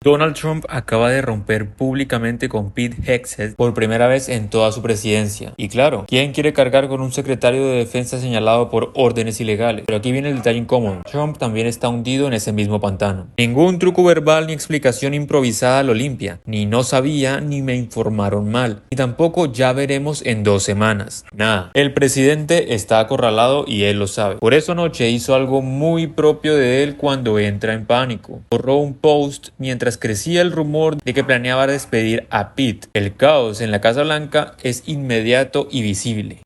Donald Trump acaba de romper públicamente con Pete Hegseth por primera vez en toda su presidencia. Y claro, ¿quién quiere cargar con un secretario de defensa señalado por órdenes ilegales? Pero aquí viene el detalle incómodo. Trump también está hundido en ese mismo pantano. Ningún truco verbal ni explicación improvisada lo limpia. Ni no sabía ni me informaron mal. Ni tampoco ya veremos en 2 semanas. Nada. El presidente está acorralado y él lo sabe. Por eso anoche hizo algo muy propio de él cuando entra en pánico. Borró un post mientras crecía el rumor de que planeaba despedir a Pete. El caos en la Casa Blanca es inmediato y visible.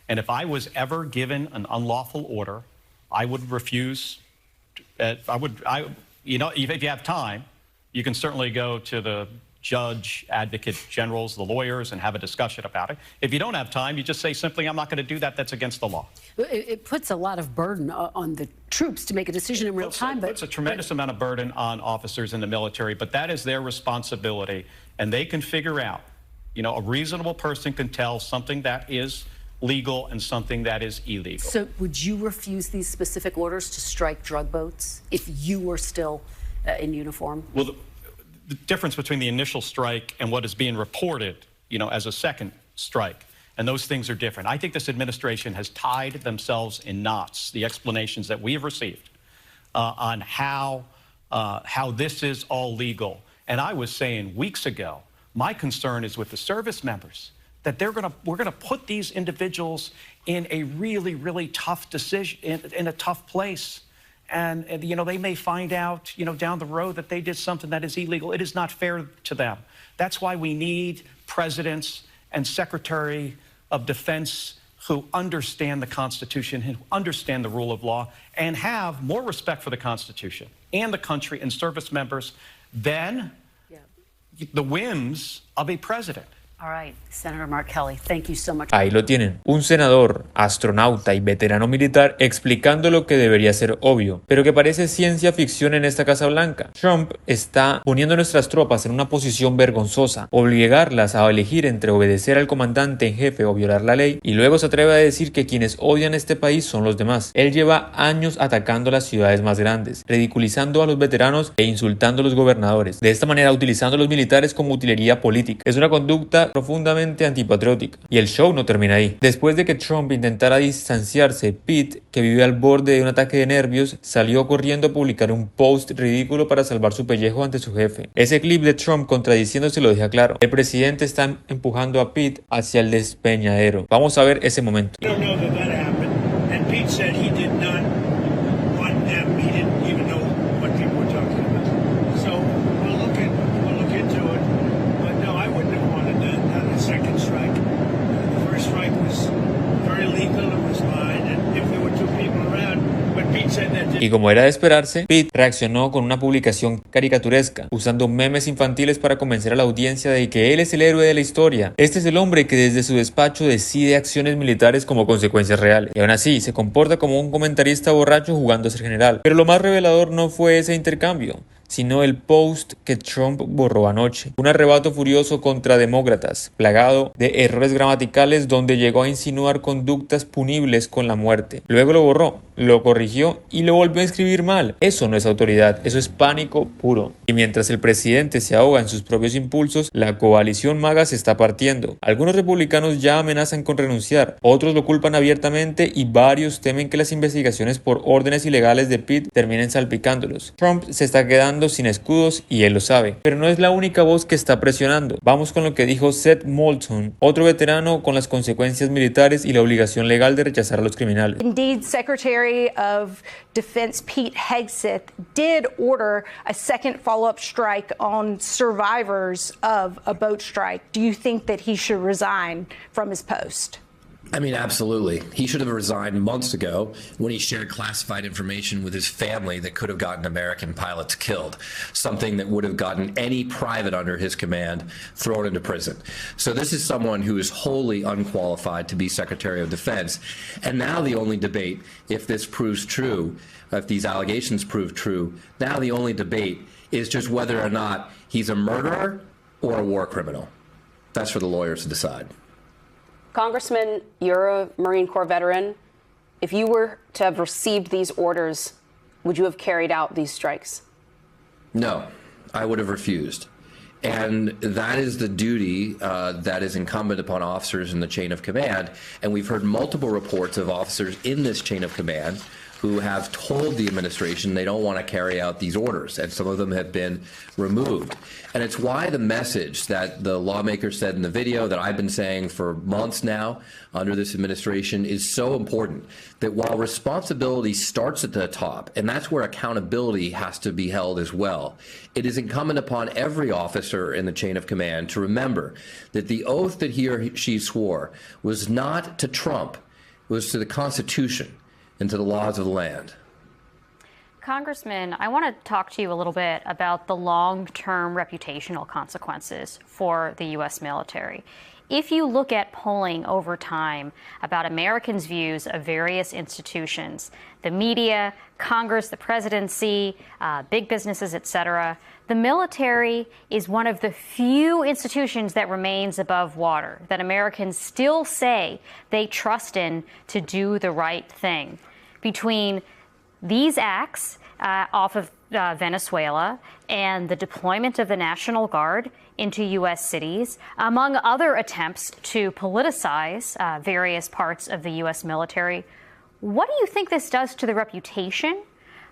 And if I was ever given an unlawful order, I would refuse. If you have time, you can certainly go to the judge, advocate generals, the lawyers, and have a discussion about it. If you don't have time, you just say simply, I'm not going to do that. That's against the law. It puts a lot of burden on the troops to make a decision in real time. It's a tremendous amount of burden on officers in the military, but that is their responsibility, and they can figure out, a reasonable person can tell something that is legal and something that is illegal. So would you refuse these specific orders to strike drug boats if you were still in uniform? Well, the difference between the initial strike and what is being reported, as a second strike, and those things are different. I think this administration has tied themselves in knots, the explanations that we have received on how this is all legal. And I was saying weeks ago, my concern is with the service members, that we're gonna put these individuals in a really, really tough decision, in a tough place. And they may find out, down the road that they did something that is illegal. It is not fair to them. That's why we need presidents and Secretary of Defense who understand the Constitution, who understand the rule of law, and have more respect for the Constitution and the country and service members than the whims of a president. All right, Senator Mark Kelly, thank you so much. Ahí lo tienen, un senador, astronauta y veterano militar explicando lo que debería ser obvio, pero que parece ciencia ficción en esta Casa Blanca. Trump está poniendo a nuestras tropas en una posición vergonzosa, obligarlas a elegir entre obedecer al comandante en jefe o violar la ley, y luego se atreve a decir que quienes odian este país son los demás. Él lleva años atacando las ciudades más grandes, ridiculizando a los veteranos e insultando a los gobernadores, de esta manera utilizando a los militares como utilería política. Es una conducta profundamente antipatriótica. Y el show no termina ahí. Después de que Trump intentara distanciarse, Pete, que vive al borde de un ataque de nervios, salió corriendo a publicar un post ridículo para salvar su pellejo ante su jefe. Ese clip de Trump contradiciéndose lo deja claro. El presidente está empujando a Pete hacia el despeñadero. Vamos a ver ese momento. Y como era de esperarse, Pete reaccionó con una publicación caricaturesca, usando memes infantiles para convencer a la audiencia de que él es el héroe de la historia. Este es el hombre que desde su despacho decide acciones militares como consecuencias reales. Y aún así, se comporta como un comentarista borracho jugando a ser general. Pero lo más revelador no fue ese intercambio, sino el post que Trump borró anoche. Un arrebato furioso contra demócratas, plagado de errores gramaticales donde llegó a insinuar conductas punibles con la muerte. Luego lo borró, lo corrigió y lo volvió a escribir mal. Eso no es autoridad, eso es pánico puro. Y mientras el presidente se ahoga en sus propios impulsos, la coalición MAGA se está partiendo. Algunos republicanos ya amenazan con renunciar, otros lo culpan abiertamente y varios temen que las investigaciones por órdenes ilegales de Pete terminen salpicándolos. Trump se está quedando sin escudos y él lo sabe, pero no es la única voz que está presionando. Vamos con lo que dijo Seth Moulton, otro veterano con las consecuencias militares y la obligación legal de rechazar a los criminales. Indeed, Secretary of Defense Pete Hegseth did order a second follow-up strike on survivors of a boat strike. Do you think that he should resign from his post? I mean, absolutely. He should have resigned months ago when he shared classified information with his family that could have gotten American pilots killed, something that would have gotten any private under his command thrown into prison. So this is someone who is wholly unqualified to be Secretary of Defense. And now the only debate, if this proves true, if these allegations prove true, now the only debate is just whether or not he's a murderer or a war criminal. That's for the lawyers to decide. Congressman, you're a Marine Corps veteran. If you were to have received these orders, would you have carried out these strikes? No, I would have refused. And that is the duty that is incumbent upon officers in the chain of command. And we've heard multiple reports of officers in this chain of command who have told the administration they don't want to carry out these orders, and some of them have been removed. And it's why the message that the lawmaker said in the video, that I've been saying for months now under this administration, is so important, that while responsibility starts at the top, and that's where accountability has to be held as well, it is incumbent upon every officer in the chain of command to remember that the oath that he or she swore was not to Trump, it was to the Constitution and to the laws of the land. Congressman, I want to talk to you a little bit about the long-term reputational consequences for the U.S. military. If you look at polling over time about Americans' views of various institutions, the media, Congress, the presidency, big businesses, etc., the military is one of the few institutions that remains above water, that Americans still say they trust in to do the right thing. Between these acts off of Venezuela and the deployment of the National Guard into U.S. cities, among other attempts to politicize various parts of the U.S. military, what do you think this does to the reputation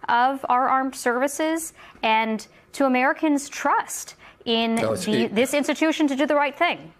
of our armed services and to Americans' trust in this institution to do the right thing?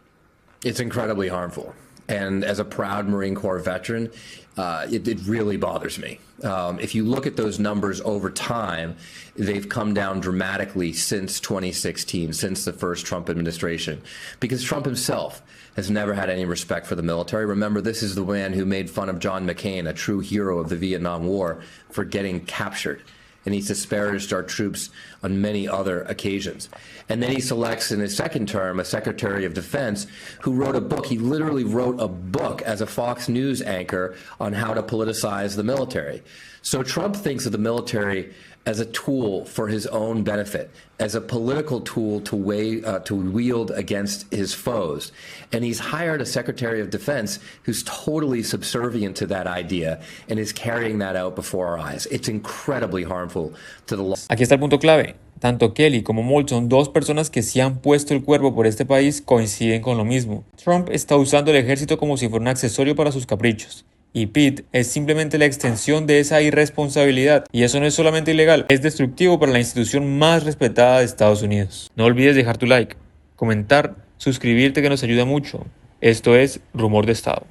It's incredibly harmful. And as a proud Marine Corps veteran, it really bothers me. If you look at those numbers over time, they've come down dramatically since 2016, since the first Trump administration, because Trump himself has never had any respect for the military. Remember, this is the man who made fun of John McCain, a true hero of the Vietnam War, for getting captured. And he's disparaged our troops on many other occasions. And then he selects in his second term a Secretary of Defense who wrote a book. He literally wrote a book as a Fox News anchor on how to politicize the military. So Trump thinks of the military as a tool for his own benefit, as a political tool to wield against his foes. And he's hired a Secretary of Defense who's totally subservient to that idea and is carrying that out before our eyes. It's incredibly harmful to the law. Aquí está el punto clave. Tanto Kelly como Molson, dos personas que sí han puesto el cuerpo por este país, coinciden con lo mismo. Trump está usando el ejército como si fuera un accesorio para sus caprichos. Y Pete es simplemente la extensión de esa irresponsabilidad. Y eso no es solamente ilegal, es destructivo para la institución más respetada de Estados Unidos. No olvides dejar tu like, comentar, suscribirte, que nos ayuda mucho. Esto es Rumor de Estado.